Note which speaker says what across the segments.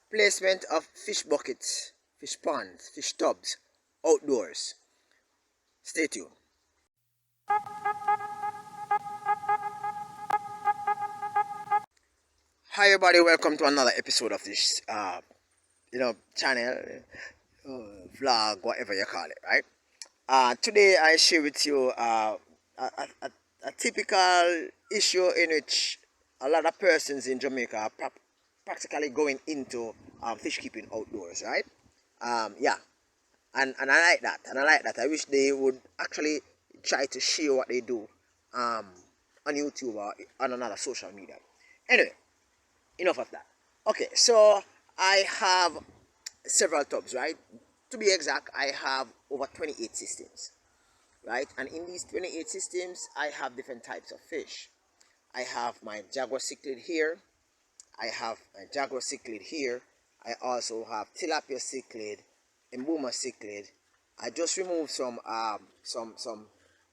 Speaker 1: Placement of fish buckets, fish ponds, fish tubs, outdoors. Stay tuned. Hi everybody, welcome to another episode of this channel, vlog, whatever you call it, right? Today I share with you a typical issue in which a lot of persons in Jamaica are practically going into fish keeping outdoors, right? Yeah, and I like that, and I like that. I wish they would actually try to share what they do on YouTube or on another social media. Anyway, enough of that. Okay, so I have several tubs, right? To be exact, I have over 28 systems, right? And in these 28 systems, I have different types of fish. I have my jaguar cichlid here. I have a jaguar cichlid here. I also have tilapia cichlid, embuma cichlid. I just removed some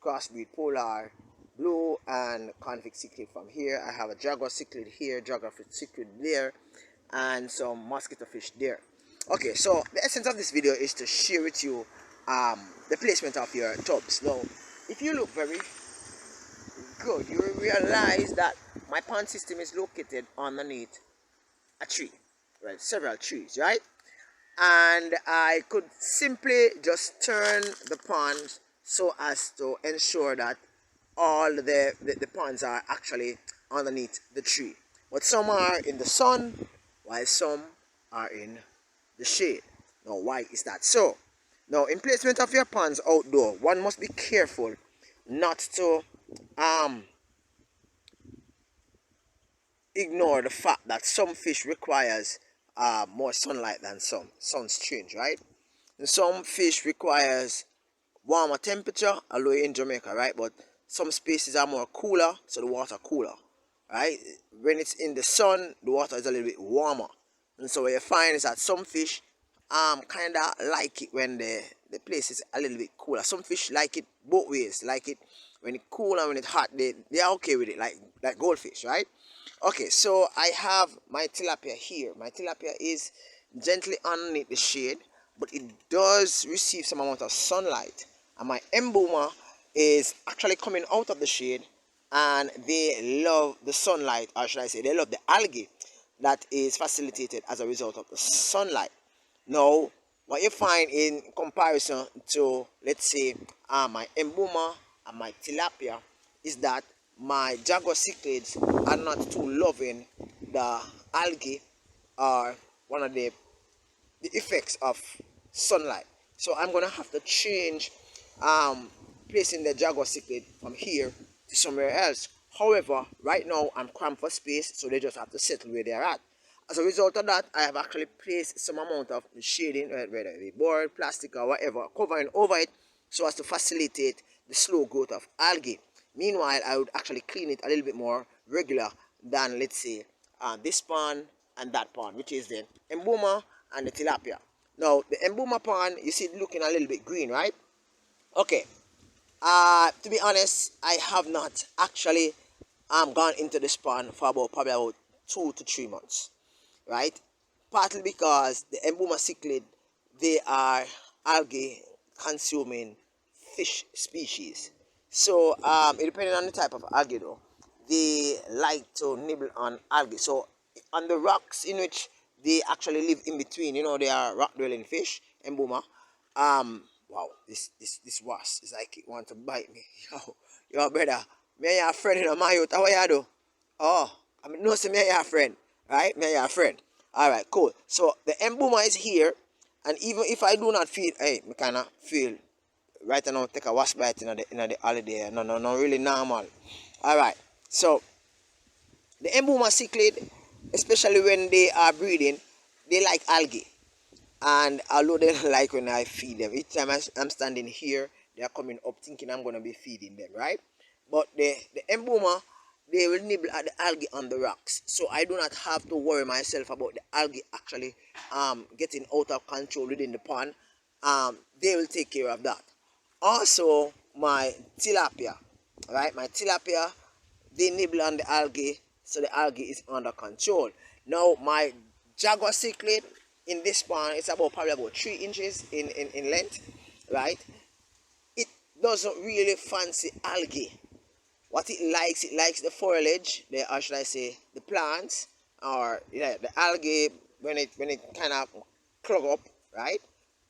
Speaker 1: crossbreed polar blue and convict cichlid from here. I have a jaguar cichlid here, jaguar cichlid there, and some mosquito fish there. Okay, so the essence of this video is to share with you the placement of your tubs. Now, if you look very good, you will realize that my pond system is located underneath a tree, right? Several trees, right? And I could simply just turn the ponds so as to ensure that all the ponds are actually underneath the tree. But some are in the sun, while some are in the shade. Now, why is that so? Now, in placement of your ponds outdoor, one must be careful not to ignore the fact that some fish requires more sunlight than some. Sounds strange, right? And some fish requires warmer temperature, although in Jamaica, right? But some species are more cooler, so the water cooler, right? When it's in the sun, the water is a little bit warmer. And so what you find is that some fish kind of like it when the place is a little bit cooler. Some fish like it both ways, like it when it's cool and when it's hot. They are okay with it, like goldfish, right? Okay, so I have my tilapia here. My tilapia is gently underneath the shade, but it does receive some amount of sunlight. And my emboma is actually coming out of the shade, and they love the sunlight, or should I say, they love the algae that is facilitated as a result of the sunlight. Now, what you find in comparison to, let's say, my emboma and my tilapia is that my jaguar cichlids are not too loving the algae or one of the effects of sunlight. So I'm gonna have to change placing the jaguar cichlid from here to somewhere else. However, right now I'm cramped for space, so they just have to settle where they're at. As a result of that, I have actually placed some amount of shading, whether it be board, plastic or whatever, covering over it so as to facilitate the slow growth of algae. Meanwhile, I would actually clean it a little bit more regular than, let's say, this pond and that pond, which is the emboma and the tilapia. Now, the emboma pond, you see it looking a little bit green, right? Okay. To be honest, I have not actually gone into this pond for probably about 2 to 3 months, right? Partly because the emboma cichlid, they are algae consuming fish species. So it depending on the type of algae though, they like to nibble on algae. So on the rocks in which they actually live in between, they are rock dwelling fish, emboma. Wow, this wasp is like it want to bite me. Yo brother, me and your friend in my youth, how are you do? Oh, I mean no say me and your friend, right? Me and your friend. Alright, cool. So the emboma is here, and even if I do not feel, hey, me kinda feel right now take a wasp bite in the holiday. No, really normal. Alright, so the emboma cichlid, especially when they are breeding, they like algae. And although they don't like when I feed them, each time I'm standing here, they are coming up thinking I'm going to be feeding them, right? But the emboma, they will nibble at the algae on the rocks. So I do not have to worry myself about the algae actually getting out of control within the pond. They will take care of that. Also, my tilapia, right? My tilapia, they nibble on the algae, so the algae is under control. Now, my jaguar cichlid in this pond, it's about probably about 3 inches in length, right? It doesn't really fancy algae. What it likes the foliage, or should I say, the plants, or the algae when it kind of clog up, right?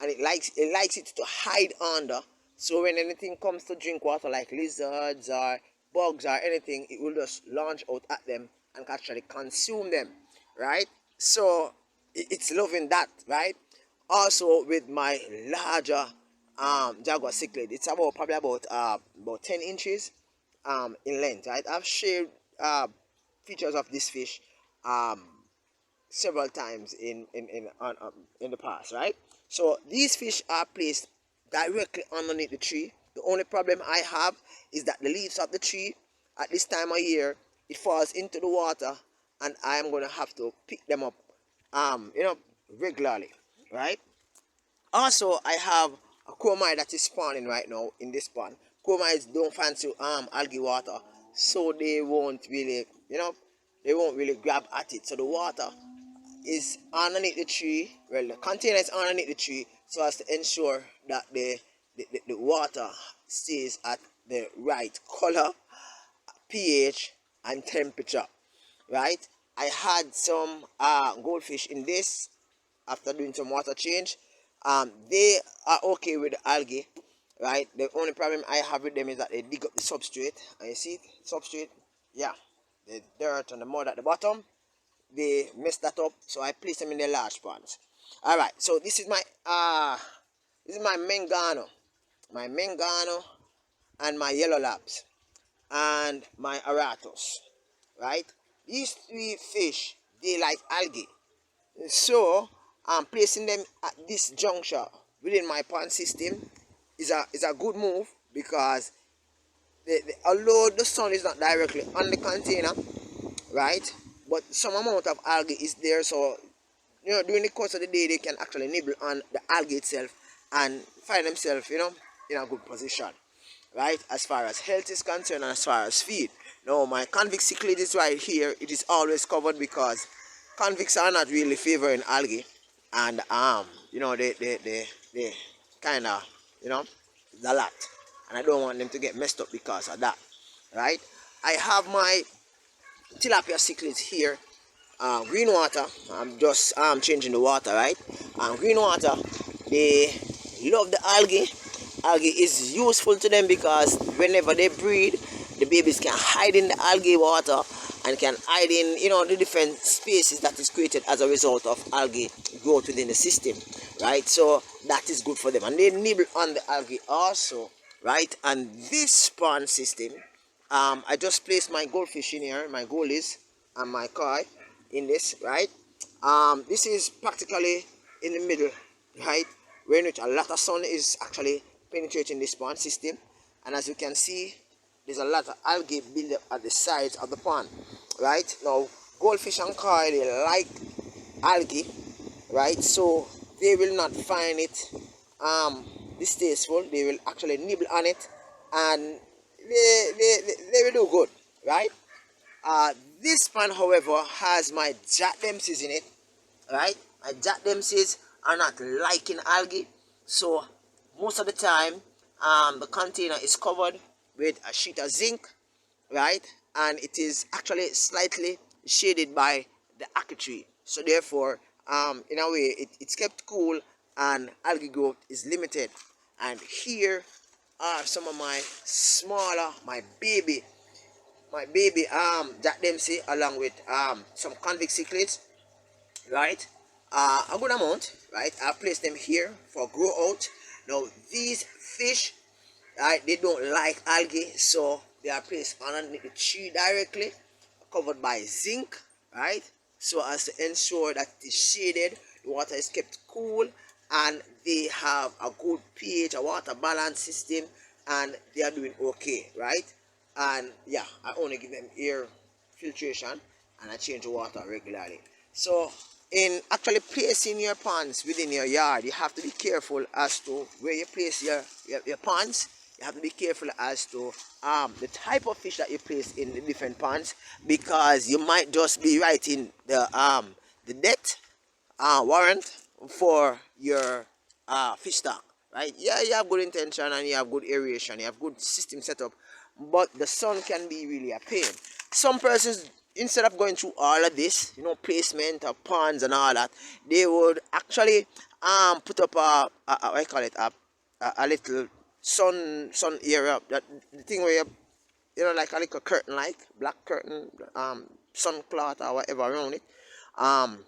Speaker 1: And it likes it to hide under. So when anything comes to drink water, like lizards or bugs or anything, it will just launch out at them and actually consume them, right? So it's loving that, right? Also with my larger jaguar cichlid, it's about probably about 10 inches in length, right? I've shared features of this fish um, several times in the past, right? So these fish are placed directly underneath the tree. The only problem I have is that the leaves of the tree at this time of year, it falls into the water, and I am going to have to pick them up regularly, right? Also, I have a chromite that is spawning right now in this pond. Chromites don't fancy algae water, so they won't really, they won't really grab at it. So the water is underneath the tree. Well, the container is underneath the tree, so as to ensure that the water stays at the right color, pH, and temperature, right? I had some goldfish in this after doing some water change. They are okay with the algae, right? The only problem I have with them is that they dig up the substrate, and you see it, substrate, yeah, the dirt and the mud at the bottom, they mess that up, so I place them in the large ponds. All right, so this is my mengano, and my yellow labs, and my aratus, right? These 3 fish, they like algae, so I'm placing them at this juncture within my pond system is a good move, because although the sun is not directly on the container, right, but some amount of algae is there, so during the course of the day they can actually nibble on the algae itself and find themselves in a good position, right, as far as health is concerned and as far as feed. Now my convict cichlid is right here. It is always covered because convicts are not really favoring algae, and they kind of it's a lot, and I don't want them to get messed up because of that, right? I have my tilapia cichlids here. Green water, I'm just changing the water, right? Green water, they love the algae. Algae is useful to them because whenever they breed, the babies can hide in the algae water and can hide in the different spaces that is created as a result of algae growth within the system, right? So that is good for them, and they nibble on the algae also, right? And this pond system, I just placed my goldfish in here, my goalies and my koi in this, right? This is practically in the middle, right, where in which a lot of sun is actually penetrating this pond system, and as you can see, there's a lot of algae built up at the sides of the pond, right? Now goldfish and koi, they like algae, right? So they will not find it distasteful. They will actually nibble on it, and they will do good, right? This pond, however, has my jack dempseys in it, right? My jack dempseys are not liking algae, so most of the time the container is covered with a sheet of zinc, right? And it is actually slightly shaded by the ackee tree, so therefore in a way it's kept cool and algae growth is limited. And here are some of my smaller, my baby Jack Dempsey, along with some convict cichlids, right? A good amount, right? I place them here for grow out. Now these fish, right, they don't like algae, so they are placed underneath the tree directly, covered by zinc, right, so as to ensure that it is shaded, the water is kept cool, and they have a good pH, a water balance system, and they are doing okay, right? And yeah, I only give them air filtration, and I change the water regularly. So in actually placing your ponds within your yard, you have to be careful as to where you place your ponds. You have to be careful as to the type of fish that you place in the different ponds, because you might just be right in the depth, warrant for your fish stock, right? Yeah, you have good intention and you have good aeration, you have good system setup, but the sun can be really a pain. Some persons, instead of going through all of this, placement of ponds and all that, they would actually put up what I call it, a little sun area, that the thing where like a little curtain, like black curtain, sun cloth or whatever around it. um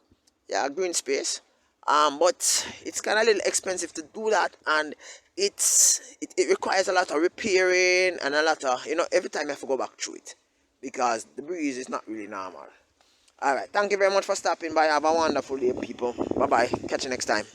Speaker 1: yeah, green space. But it's kind of a little expensive to do that, and it requires a lot of repairing and a lot of, every time I have to go back through it because the breeze is not really normal. All right, thank you very much for stopping by. Have a wonderful day, people. Bye bye, catch you next time.